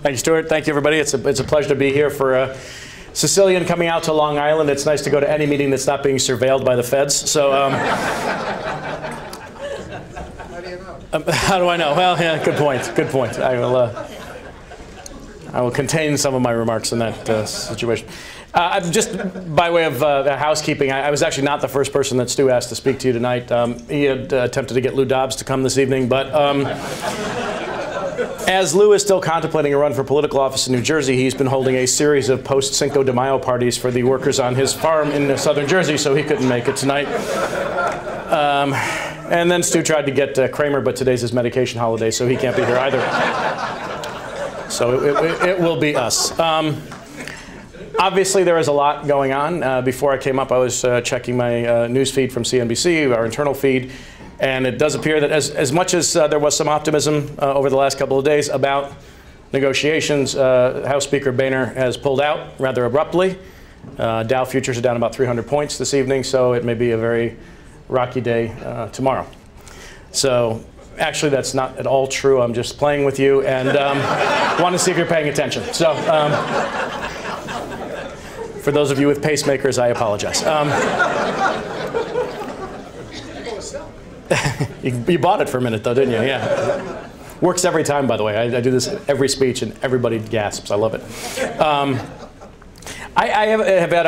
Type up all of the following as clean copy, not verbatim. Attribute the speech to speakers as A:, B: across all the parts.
A: Thank you, Stuart. Thank you, everybody. It's a pleasure to be here for Sicilian coming out to Long Island. It's nice to go to any meeting that's not being surveilled by the feds. So,
B: How do you know?
A: How do I know? Well, yeah, good point. Good point. I will contain some of my remarks in that situation. Just by way of housekeeping, I was actually not the first person that Stu asked to speak to you tonight. He had attempted to get Lou Dobbs to come this evening, but as Lou is still contemplating a run for political office in New Jersey, he's been holding a series of post-Cinco de Mayo parties for the workers on his farm in southern Jersey, so he couldn't make it tonight. And then Stu tried to get Kramer, but today's his medication holiday, so he can't be here either. So it will be us. Obviously, there is a lot going on. Before I came up, I was checking my news feed from CNBC, our internal feed, and it does appear that as much as there was some optimism over the last couple of days about negotiations, House Speaker Boehner has pulled out rather abruptly. Dow futures are down about 300 points this evening, so it may be a very rocky day tomorrow. So actually, that's not at all true. I'm just playing with you and want to see if you're paying attention. So for those of you with pacemakers, I apologize. You bought it for a minute, though, didn't you? Yeah. Works every time, by the way. I do this every speech, and everybody gasps. I love it. I have had,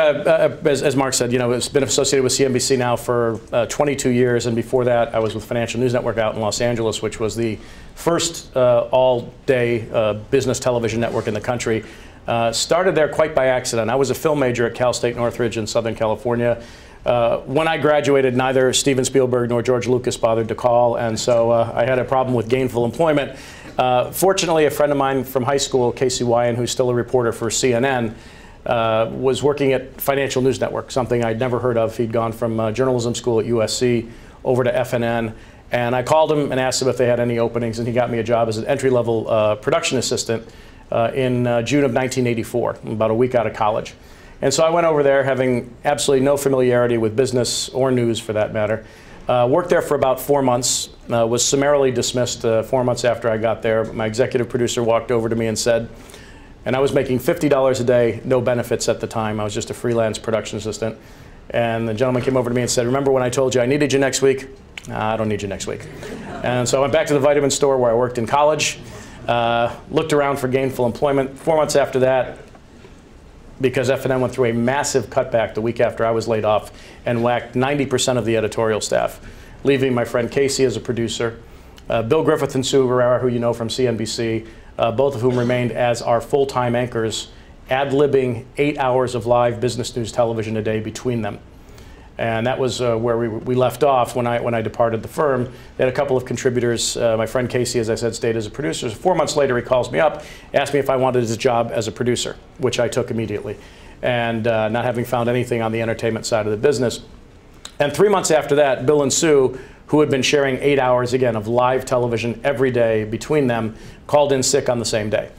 A: as Mark said, it's been associated with CNBC now for 22 years, and before that, I was with Financial News Network out in Los Angeles, which was the first all-day business television network in the country. Started there quite by accident. I was a film major at Cal State Northridge in Southern California. When I graduated, neither Steven Spielberg nor George Lucas bothered to call, and so I had a problem with gainful employment. Fortunately, a friend of mine from high school, Casey Wyan, who's still a reporter for CNN, was working at Financial News Network, something I'd never heard of. He'd gone from journalism school at USC over to FNN, and I called him and asked him if they had any openings, and he got me a job as an entry-level production assistant in June of 1984, about a week out of college. And so I went over there having absolutely no familiarity with business or news, for that matter. Worked there for about 4 months, was summarily dismissed 4 months after I got there. My executive producer walked over to me and said, and I was making $50 a day, no benefits at the time. I was just a freelance production assistant. And the gentleman came over to me and said, remember when I told you I needed you next week? I don't need you next week. And so I went back to the vitamin store where I worked in college, looked around for gainful employment. 4 months after that, because FNN went through a massive cutback the week after I was laid off and whacked 90% of the editorial staff, leaving my friend Casey as a producer, Bill Griffith and Sue Verrera, who you know from CNBC, both of whom remained as our full-time anchors, ad-libbing 8 hours of live business news television a day between them. And that was where we left off when I departed the firm. They had a couple of contributors. My friend Casey, as I said, stayed as a producer. 4 months later, he calls me up, asked me if I wanted his job as a producer, which I took immediately, and not having found anything on the entertainment side of the business. And 3 months after that, Bill and Sue, who had been sharing 8 hours, again, of live television every day between them, called in sick on the same day.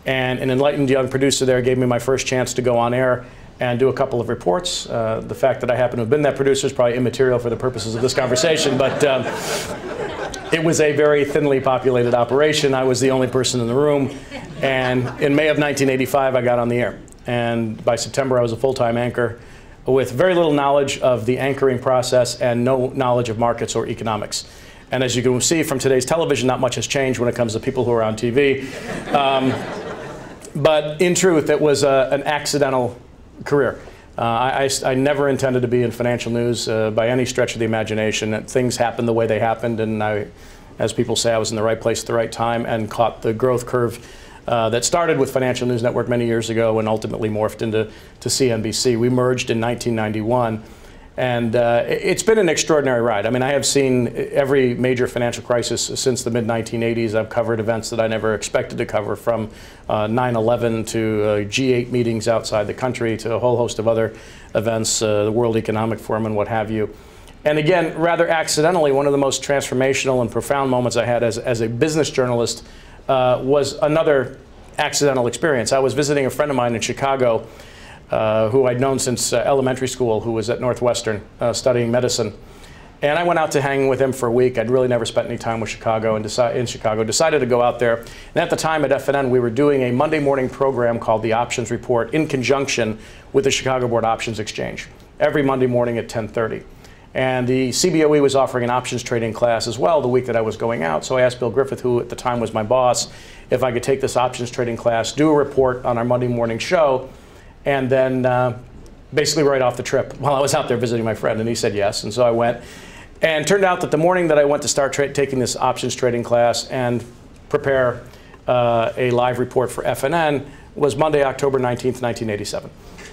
A: And an enlightened young producer there gave me my first chance to go on air and do a couple of reports. The fact that I happen to have been that producer is probably immaterial for the purposes of this conversation, but it was a very thinly populated operation. I was the only person in the room, and in May of 1985, I got on the air. And by September, I was a full-time anchor with very little knowledge of the anchoring process and no knowledge of markets or economics. And as you can see from today's television, not much has changed when it comes to people who are on TV. But in truth, it was an accidental career. I never intended to be in financial news by any stretch of the imagination. Things happened the way they happened, and as people say, I was in the right place at the right time and caught the growth curve that started with Financial News Network many years ago and ultimately morphed into CNBC. We merged in 1991. And it's been an extraordinary ride. I mean, I have seen every major financial crisis since the mid-1980s. I've covered events that I never expected to cover, from 9/11 to G8 meetings outside the country to a whole host of other events, the World Economic Forum and what have you. And again, rather accidentally, one of the most transformational and profound moments I had as a business journalist was another accidental experience. I was visiting a friend of mine in Chicago who I'd known since elementary school, who was at Northwestern studying medicine. And I went out to hang with him for a week. I'd really never spent any time with Chicago and decided to go out there. And at the time at FNN, we were doing a Monday morning program called The Options Report in conjunction with the Chicago Board Options Exchange every Monday morning at 10:30. And the CBOE was offering an options trading class as well the week that I was going out. So I asked Bill Griffith, who at the time was my boss, if I could take this options trading class, do a report on our Monday morning show, and then basically right off the trip while I was out there visiting my friend. And he said yes. And so I went. And it turned out that the morning that I went to start taking this options trading class and prepare a live report for FNN was Monday, October 19th, 1987.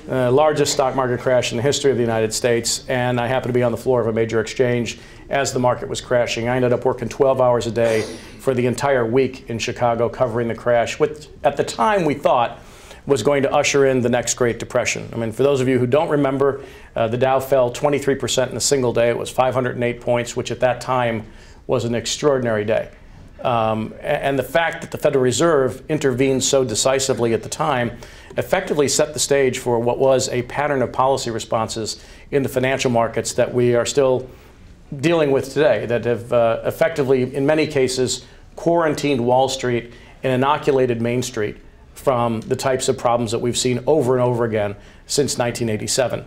A: Largest stock market crash in the history of the United States, and I happened to be on the floor of a major exchange as the market was crashing. I ended up working 12 hours a day for the entire week in Chicago covering the crash, which at the time we thought was going to usher in the next Great Depression. I mean, for those of you who don't remember, the Dow fell 23% in a single day. It was 508 points, which at that time was an extraordinary day. And the fact that the Federal Reserve intervened so decisively at the time effectively set the stage for what was a pattern of policy responses in the financial markets that we are still dealing with today, that have effectively, in many cases, quarantined Wall Street and inoculated Main Street from the types of problems that we've seen over and over again since 1987.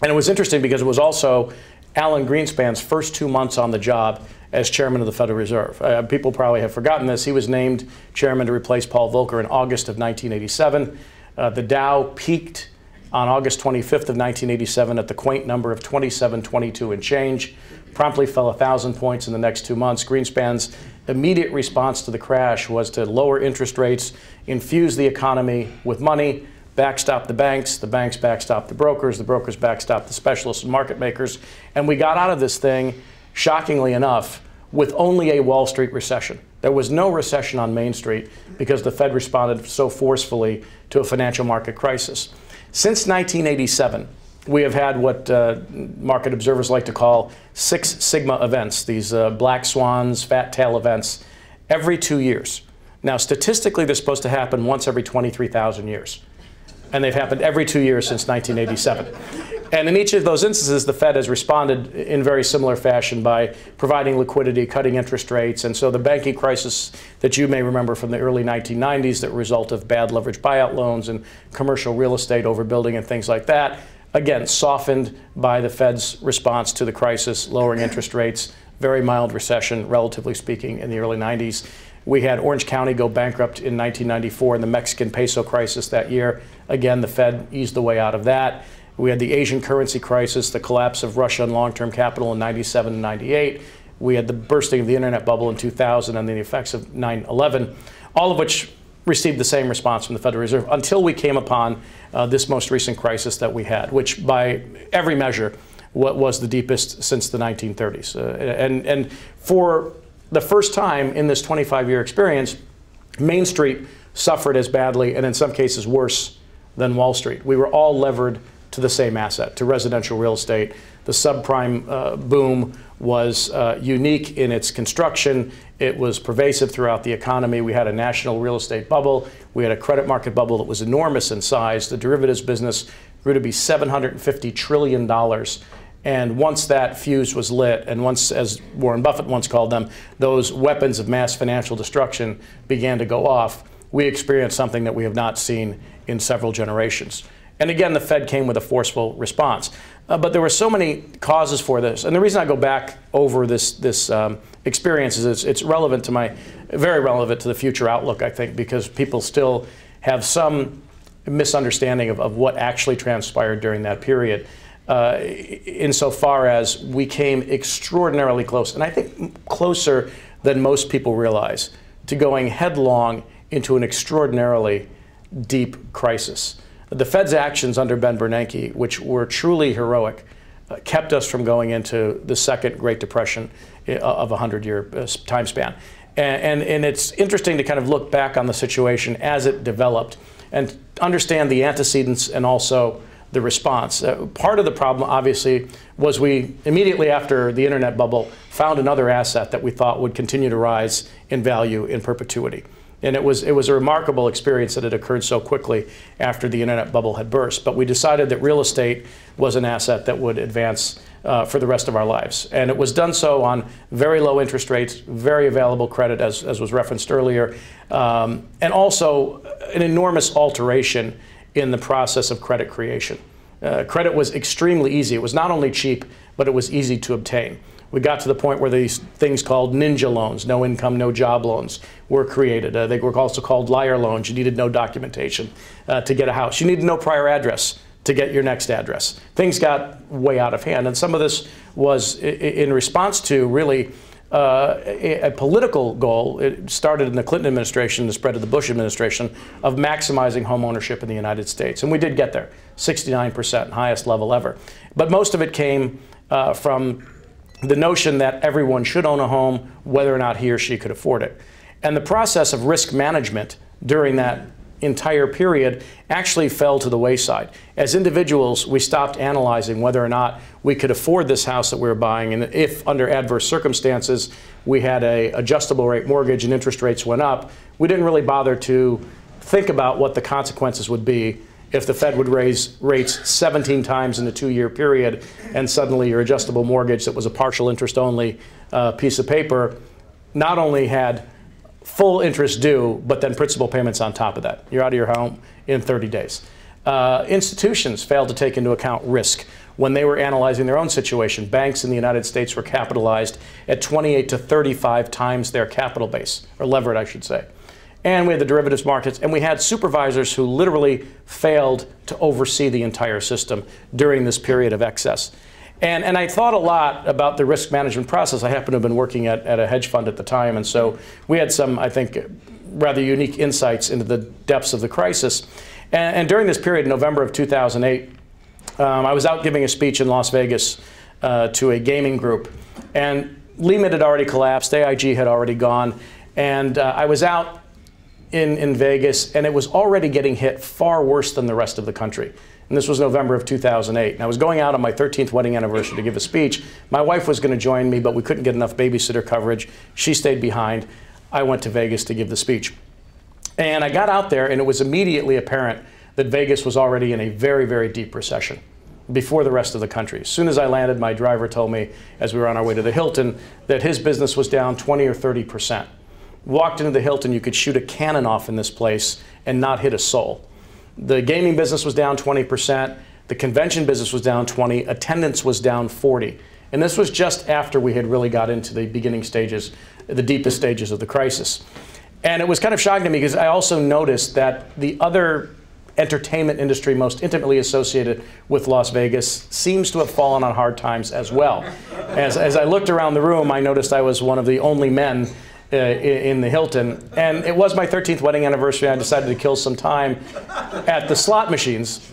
A: And it was interesting because it was also Alan Greenspan's first 2 months on the job as chairman of the Federal Reserve. People probably have forgotten this. He was named chairman to replace Paul Volcker in August of 1987. The Dow peaked on August 25th of 1987 at the quaint number of 2722 and change, promptly fell 1,000 points in the next 2 months. Greenspan's immediate response to the crash was to lower interest rates, infuse the economy with money, backstop the banks backstop the brokers backstop the specialists and market makers, and we got out of this thing, shockingly enough, with only a Wall Street recession. There was no recession on Main Street because the Fed responded so forcefully to a financial market crisis. Since 1987, we have had what market observers like to call Six Sigma events, these black swans, fat tail events, every 2 years. Now, statistically, they're supposed to happen once every 23,000 years. And they've happened every 2 years since 1987. And in each of those instances, the Fed has responded in very similar fashion by providing liquidity, cutting interest rates. And so the banking crisis that you may remember from the early 1990s that result of bad leveraged buyout loans and commercial real estate overbuilding and things like that, again, softened by the Fed's response to the crisis, lowering interest rates, very mild recession, relatively speaking, in the early 90s. We had Orange County go bankrupt in 1994 in the Mexican peso crisis that year. Again, the Fed eased the way out of that. We had the Asian currency crisis, the collapse of Russia and long-term capital in 97 and 98. We had the bursting of the internet bubble in 2000 and the effects of 9/11, all of which received the same response from the Federal Reserve until we came upon this most recent crisis that we had, which by every measure was the deepest since the 1930s. And for the first time in this 25-year experience, Main Street suffered as badly and in some cases worse than Wall Street. We were all levered to the same asset, to residential real estate. The subprime boom was unique in its construction. It was pervasive throughout the economy. We had a national real estate bubble. We had a credit market bubble that was enormous in size. The derivatives business grew to be $750 trillion. And once that fuse was lit, and once, as Warren Buffett once called them, those weapons of mass financial destruction began to go off, we experienced something that we have not seen in several generations. And again, the Fed came with a forceful response. But there were so many causes for this. And the reason I go back over this experience is it's relevant to very relevant to the future outlook, I think, because people still have some misunderstanding of what actually transpired during that period. Insofar as we came extraordinarily close, and I think closer than most people realize, to going headlong into an extraordinarily deep crisis. The Fed's actions under Ben Bernanke, which were truly heroic, kept us from going into the second Great Depression of a 100-year time span. And it's interesting to kind of look back on the situation as it developed and understand the antecedents and also the response. Part of the problem, obviously, was we immediately after the internet bubble found another asset that we thought would continue to rise in value in perpetuity. And it was a remarkable experience that it occurred so quickly after the internet bubble had burst. But we decided that real estate was an asset that would advance for the rest of our lives. And it was done so on very low interest rates, very available credit, as was referenced earlier, and also an enormous alteration in the process of credit creation. Credit was extremely easy. It was not only cheap, but it was easy to obtain. We got to the point where these things called ninja loans, no income, no job loans, were created. They were also called liar loans. You needed no documentation to get a house. You needed no prior address to get your next address. Things got way out of hand. And some of this was in response to really a political goal. It started in the Clinton administration, the spread of the Bush administration, of maximizing home ownership in the United States. And we did get there, 69%, highest level ever. But most of it came from the notion that everyone should own a home, whether or not he or she could afford it. And the process of risk management during that entire period actually fell to the wayside. As individuals, we stopped analyzing whether or not we could afford this house that we were buying, and if under adverse circumstances we had an adjustable rate mortgage and interest rates went up, we didn't really bother to think about what the consequences would be if the Fed would raise rates 17 times in a 2-year period, and suddenly your adjustable mortgage that was a partial interest only piece of paper not only had full interest due, but then principal payments on top of that. You're out of your home in 30 days. Institutions failed to take into account risk when they were analyzing their own situation. Banks in the United States were capitalized at 28 to 35 times their capital base, or levered, I should say. And we had the derivatives markets, and we had supervisors who literally failed to oversee the entire system during this period of excess. And I thought a lot about the risk management process. I happened to have been working at a hedge fund at the time, and so we had some, I think, rather unique insights into the depths of the crisis. And during this period, in November of 2008, I was out giving a speech in Las Vegas to a gaming group, and Lehman had already collapsed, AIG had already gone, and I was out in Vegas, and it was already getting hit far worse than the rest of the country. And this was November of 2008. And I was going out on my 13th wedding anniversary to give a speech. My wife was going to join me, but we couldn't get enough babysitter coverage. She stayed behind. I went to Vegas to give the speech. And I got out there, and it was immediately apparent that Vegas was already in a very, very deep recession before the rest of the country. As soon as I landed, my driver told me, as we were on our way to the Hilton, that his business was down 20 or 30%. Walked into the Hilton, you could shoot a cannon off in this place and not hit a soul. The gaming business was down 20%, the convention business was down 20%, attendance was down 40%. And this was just after we had really got into the beginning stages, the deepest stages of the crisis. And it was kind of shocking to me because I also noticed that the other entertainment industry most intimately associated with Las Vegas seems to have fallen on hard times as well. As I looked around the room, I noticed I was one of the only men in the Hilton, and it was my 13th wedding anniversary. I decided to kill some time at the slot machines.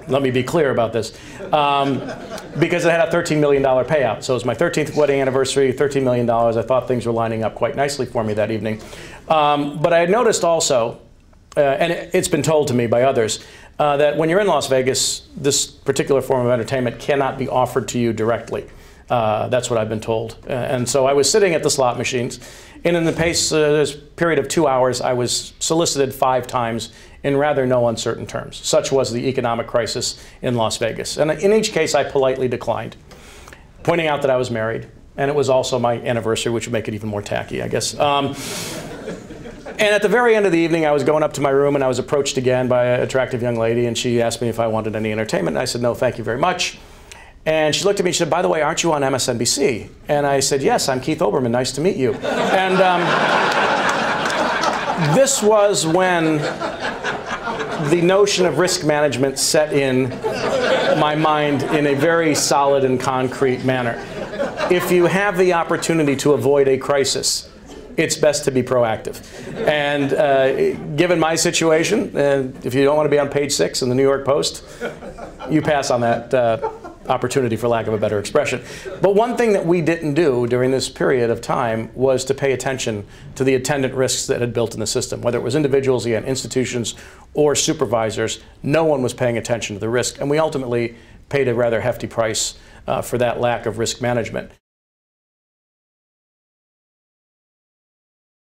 A: Let me be clear about this, because it had a $13 million payout. So it was my 13th wedding anniversary, $13 million. I thought things were lining up quite nicely for me that evening. But I had noticed also, and it's been told to me by others, that when you're in Las Vegas, this particular form of entertainment cannot be offered to you directly. That's what I've been told. And so I was sitting at the slot machines, and in the period of 2 hours, I was solicited 5 times in rather no uncertain terms. Such was the economic crisis in Las Vegas. And in each case, I politely declined, pointing out that I was married, and it was also my anniversary, which would make it even more tacky, I guess. And at the very end of the evening, I was going up to my room, and I was approached again by an attractive young lady, and she asked me if I wanted any entertainment, and I said, no, thank you very much. And she looked at me and she said, by the way, aren't you on MSNBC? And I said, yes, I'm Keith Olbermann, nice to meet you. And this was when the notion of risk management set in my mind in a very solid and concrete manner. If you have the opportunity to avoid a crisis, it's best to be proactive. And given my situation, if you don't want to be on page 6 in the New York Post, you pass on that opportunity, for lack of a better expression. But one thing that we didn't do during this period of time was to pay attention to the attendant risks that had built in the system. Whether it was individuals, again, institutions, or supervisors, no one was paying attention to the risk. And we ultimately paid a rather hefty price for that lack of risk management.